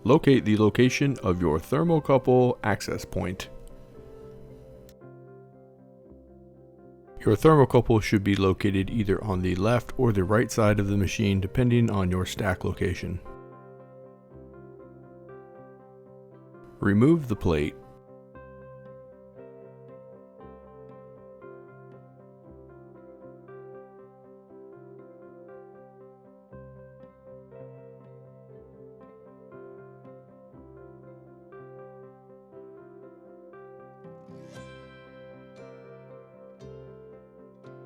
Locate the location of your thermocouple access point. Your thermocouple should be located either on the left or the right side of the machine depending on your stack location. Remove the plate.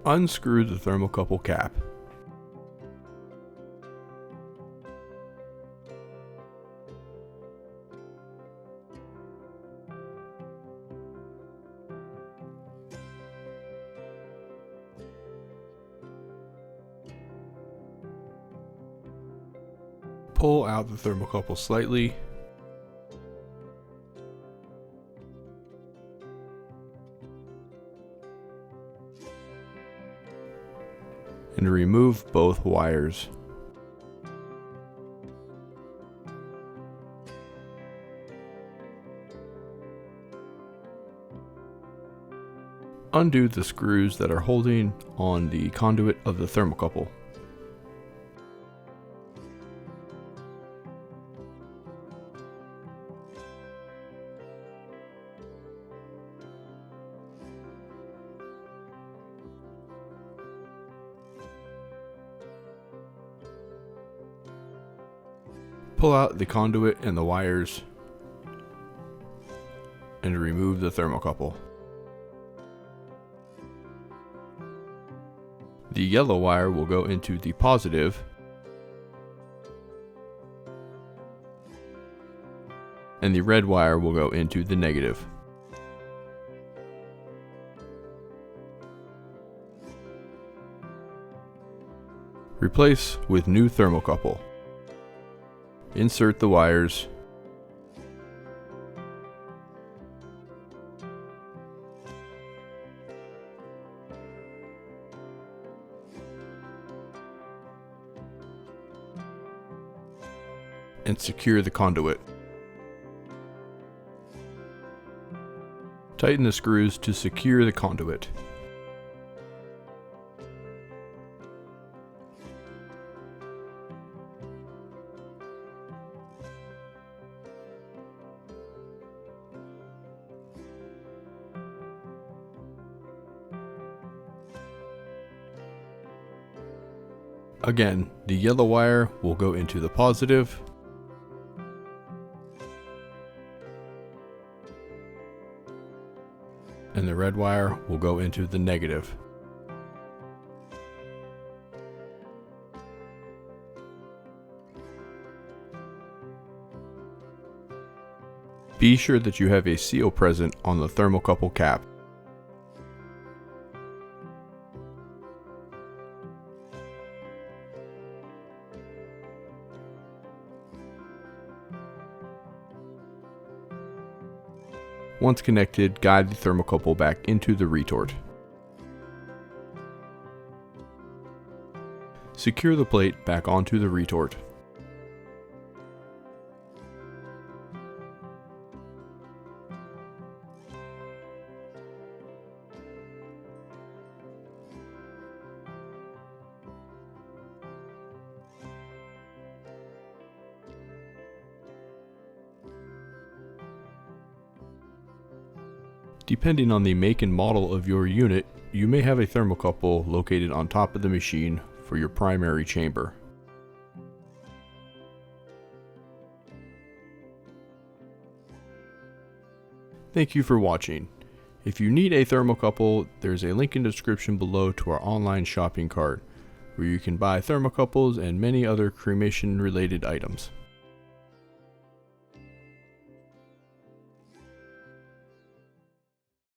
Unscrew the thermocouple cap. Pull out the thermocouple slightly. And remove both wires. Undo the screws that are holding on the conduit of the thermocouple. Pull out the conduit and the wires and remove the thermocouple. The yellow wire will go into the positive and the red wire will go into the negative. Replace with new thermocouple. Insert the wires. And secure the conduit. Tighten the screws to secure the conduit. Again, the yellow wire will go into the positive and the red wire will go into the negative. Be sure that you have a seal present on the thermocouple cap. Once connected, guide the thermocouple back into the retort. Secure the plate back onto the retort. Depending on the make and model of your unit, you may have a thermocouple located on top of the machine for your primary chamber. Thank you for watching. If you need a thermocouple, there's a link in the description below to our online shopping cart, where you can buy thermocouples and many other cremation related items.